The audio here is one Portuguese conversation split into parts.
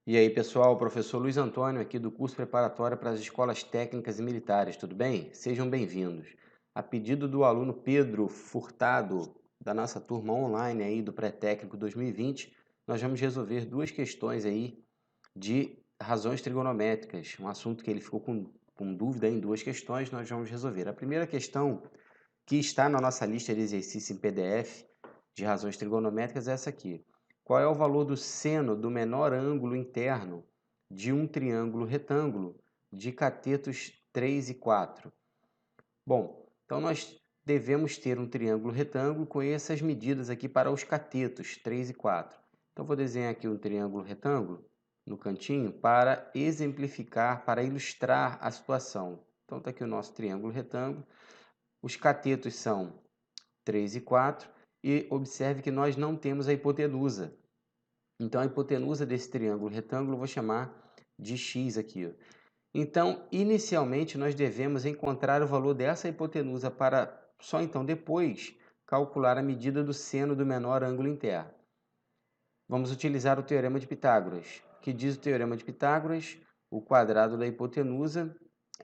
E aí, pessoal, professor Luiz Antônio aqui do curso preparatório para as escolas técnicas e militares, tudo bem? Sejam bem-vindos. A pedido do aluno Pedro Furtado, da nossa turma online aí do pré-técnico 2020, nós vamos resolver duas questões aí de razões trigonométricas, um assunto que ele ficou com dúvida em duas questões, nós vamos resolver. A primeira questão, que está na nossa lista de exercício em PDF de razões trigonométricas, é essa aqui. Qual é o valor do seno do menor ângulo interno de um triângulo retângulo de catetos 3 e 4? Bom, então nós devemos ter um triângulo retângulo com essas medidas aqui para os catetos 3 e 4. Então vou desenhar aqui um triângulo retângulo no cantinho para exemplificar, para ilustrar a situação. Então está aqui o nosso triângulo retângulo. Os catetos são 3 e 4, e observe que nós não temos a hipotenusa. Então, a hipotenusa desse triângulo retângulo eu vou chamar de x aqui. Então, inicialmente, nós devemos encontrar o valor dessa hipotenusa para só então depois calcular a medida do seno do menor ângulo interno. Vamos utilizar o Teorema de Pitágoras, que diz o Teorema de Pitágoras: o quadrado da hipotenusa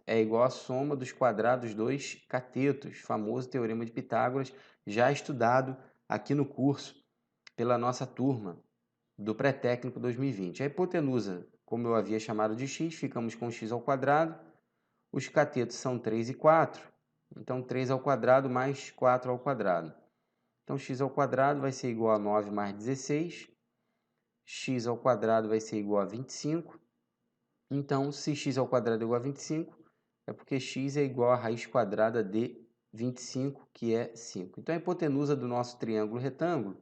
é igual à soma dos quadrados dos catetos, famoso Teorema de Pitágoras, já estudado aqui no curso pela nossa turma do pré-técnico 2020. A hipotenusa, como eu havia chamado de x, ficamos com x ao quadrado. Os catetos são 3 e 4, então 3 ao quadrado mais 4 ao quadrado. Então x ao quadrado vai ser igual a 9 mais 16, x ao quadrado vai ser igual a 25. Então, se x ao quadrado é igual a 25, é porque x é igual à raiz quadrada de 25, que é 5. Então, a hipotenusa do nosso triângulo retângulo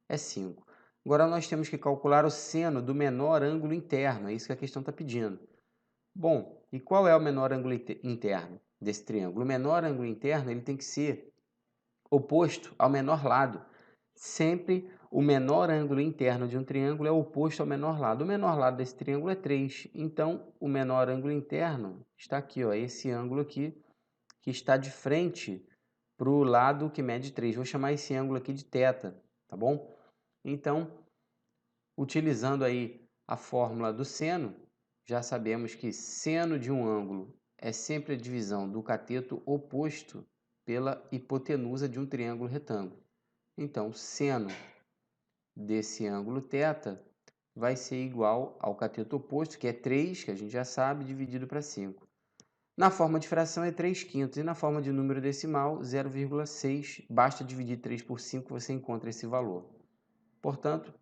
é 5. Agora, nós temos que calcular o seno do menor ângulo interno, é isso que a questão está pedindo. Bom, e qual é o menor ângulo interno desse triângulo? O menor ângulo interno ele tem que ser oposto ao menor lado. Sempre o menor ângulo interno de um triângulo é oposto ao menor lado. O menor lado desse triângulo é 3. Então, o menor ângulo interno está aqui, ó, esse ângulo aqui, que está de frente para o lado que mede 3. Vou chamar esse ângulo aqui de θ, tá bom? Então, utilizando aí a fórmula do seno, já sabemos que seno de um ângulo é sempre a divisão do cateto oposto pela hipotenusa de um triângulo retângulo. Então, seno desse ângulo θ vai ser igual ao cateto oposto, que é 3, que a gente já sabe, dividido para 5. Na forma de fração é 3 quintos e na forma de número decimal 0,6. Basta dividir 3 por 5 você encontra esse valor. Portanto,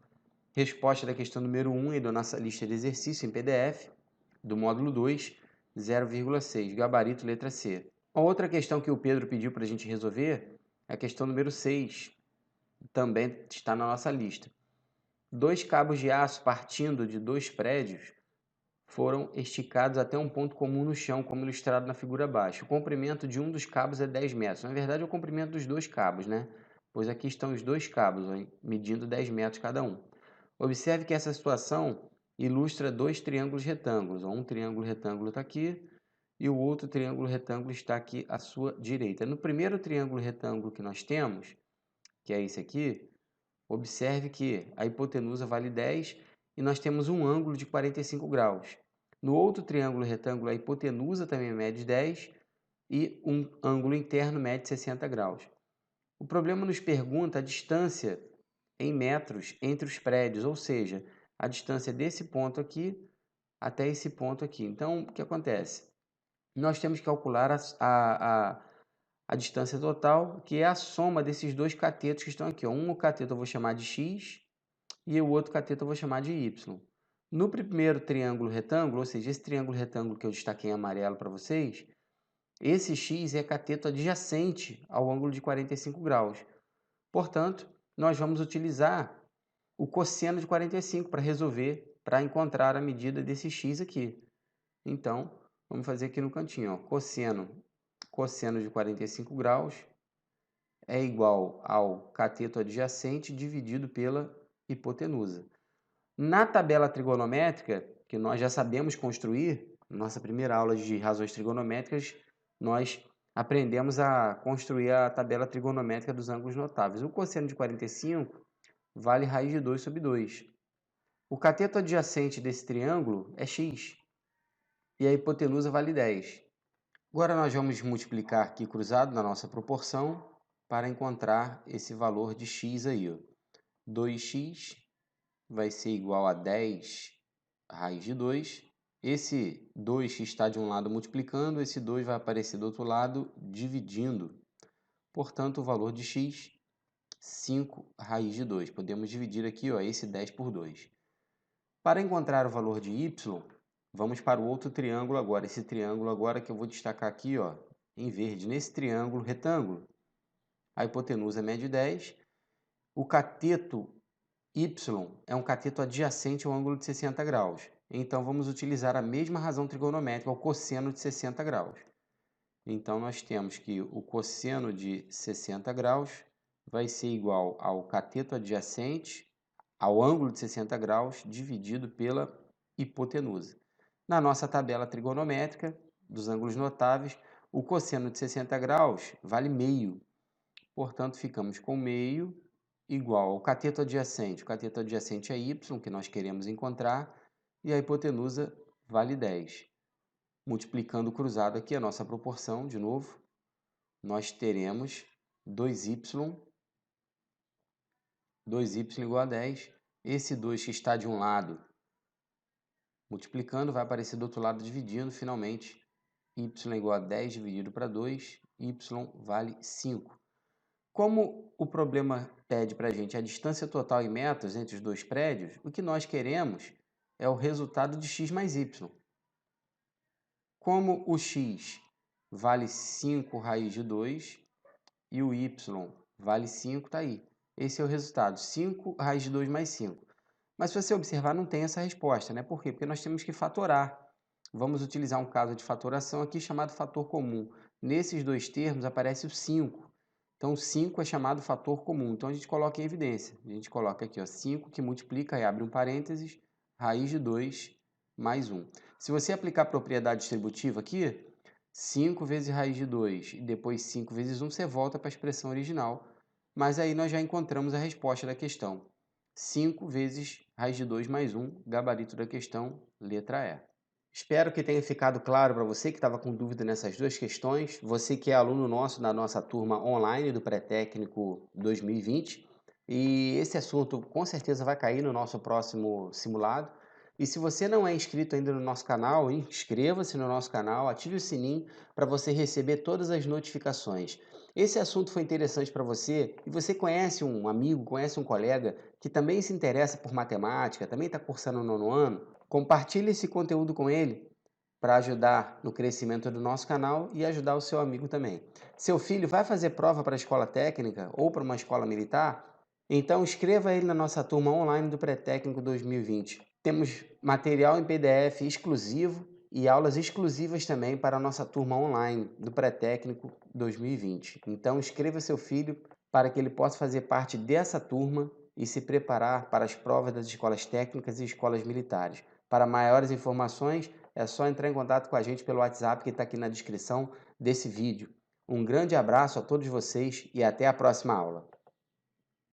resposta da questão número 1 e da nossa lista de exercício em PDF, do módulo 2, 0,6, gabarito letra C. A outra questão que o Pedro pediu para a gente resolver é a questão número 6, também está na nossa lista. Dois cabos de aço partindo de dois prédios foram esticados até um ponto comum no chão, como ilustrado na figura abaixo. O comprimento de um dos cabos é 10 metros. Na verdade, é o comprimento dos dois cabos, né? Pois aqui estão os dois cabos, ó, medindo 10 metros cada um. Observe que essa situação ilustra dois triângulos retângulos. Um triângulo retângulo está aqui e o outro triângulo retângulo está aqui à sua direita. No primeiro triângulo retângulo que nós temos, que é esse aqui, observe que a hipotenusa vale 10 e nós temos um ângulo de 45 graus. No outro triângulo retângulo, a hipotenusa também mede 10 e um ângulo interno mede 60 graus. O problema nos pergunta a distância em metros entre os prédios, ou seja, a distância desse ponto aqui até esse ponto aqui. Então, o que acontece? Nós temos que calcular a distância total, que é a soma desses dois catetos que estão aqui. Um cateto eu vou chamar de x e o outro cateto eu vou chamar de y. No primeiro triângulo retângulo, ou seja, esse triângulo retângulo que eu destaquei em amarelo para vocês, esse x é cateto adjacente ao ângulo de 45 graus. Portanto, nós vamos utilizar o cosseno de 45 para resolver, para encontrar a medida desse x aqui. Então, vamos fazer aqui no cantinho, ó, cosseno de 45 graus é igual ao cateto adjacente dividido pela hipotenusa. Na tabela trigonométrica, que nós já sabemos construir, nossa primeira aula de razões trigonométricas, nós aprendemos a construir a tabela trigonométrica dos ângulos notáveis. O cosseno de 45 vale raiz de 2 sobre 2. O cateto adjacente desse triângulo é x e a hipotenusa vale 10. Agora nós vamos multiplicar aqui cruzado na nossa proporção para encontrar esse valor de x aí, ó. 2x vai ser igual a 10 raiz de 2. Esse 2 que está de um lado multiplicando, esse 2 vai aparecer do outro lado dividindo. Portanto, o valor de x, 5 raiz de 2. Podemos dividir aqui, ó, esse 10 por 2. Para encontrar o valor de y, vamos para o outro triângulo agora. Esse triângulo agora que eu vou destacar aqui, ó, em verde. Nesse triângulo retângulo, a hipotenusa mede 10. O cateto y é um cateto adjacente ao ângulo de 60 graus. Então, vamos utilizar a mesma razão trigonométrica, o cosseno de 60 graus. Então, nós temos que o cosseno de 60 graus vai ser igual ao cateto adjacente ao ângulo de 60 graus dividido pela hipotenusa. Na nossa tabela trigonométrica dos ângulos notáveis, o cosseno de 60 graus vale meio. Portanto, ficamos com meio igual ao cateto adjacente. O cateto adjacente é y, que nós queremos encontrar, e a hipotenusa vale 10. Multiplicando o cruzado aqui, a nossa proporção, de novo, nós teremos 2y igual a 10. Esse 2 que está de um lado multiplicando vai aparecer do outro lado dividindo. Finalmente, y é igual a 10 dividido para 2, y vale 5. Como o problema pede para a gente a distância total em metros entre os dois prédios, o que nós queremos é o resultado de x mais y. Como o x vale 5 raiz de 2 e o y vale 5, está aí. Esse é o resultado, 5 raiz de 2 mais 5. Mas se você observar, não tem essa resposta, né? Por quê? Porque nós temos que fatorar. Vamos utilizar um caso de fatoração aqui chamado fator comum. Nesses dois termos aparece o 5. Então, o 5 é chamado fator comum. Então, a gente coloca em evidência. A gente coloca aqui, ó, 5 que multiplica e abre um parênteses, raiz de 2 mais 1. Se você aplicar a propriedade distributiva aqui, 5 vezes raiz de 2 e depois 5 vezes 1, você volta para a expressão original. Mas aí nós já encontramos a resposta da questão. 5 vezes raiz de 2 mais 1, gabarito da questão, letra E. Espero que tenha ficado claro para você que estava com dúvida nessas duas questões. Você que é aluno nosso da nossa turma online do Pré-Técnico 2020. E esse assunto com certeza vai cair no nosso próximo simulado. E se você não é inscrito ainda no nosso canal, inscreva-se no nosso canal, ative o sininho para você receber todas as notificações. Esse assunto foi interessante para você e você conhece um amigo, conhece um colega que também se interessa por matemática, também está cursando o 9º ano? Compartilhe esse conteúdo com ele para ajudar no crescimento do nosso canal e ajudar o seu amigo também. Seu filho vai fazer prova para a escola técnica ou para uma escola militar? Então inscreva ele na nossa turma online do Pré-Técnico 2020. Temos material em PDF exclusivo e aulas exclusivas também para a nossa turma online do Pré-Técnico 2020. Então inscreva seu filho para que ele possa fazer parte dessa turma e se preparar para as provas das escolas técnicas e escolas militares. Para maiores informações, é só entrar em contato com a gente pelo WhatsApp que está aqui na descrição desse vídeo. Um grande abraço a todos vocês e até a próxima aula.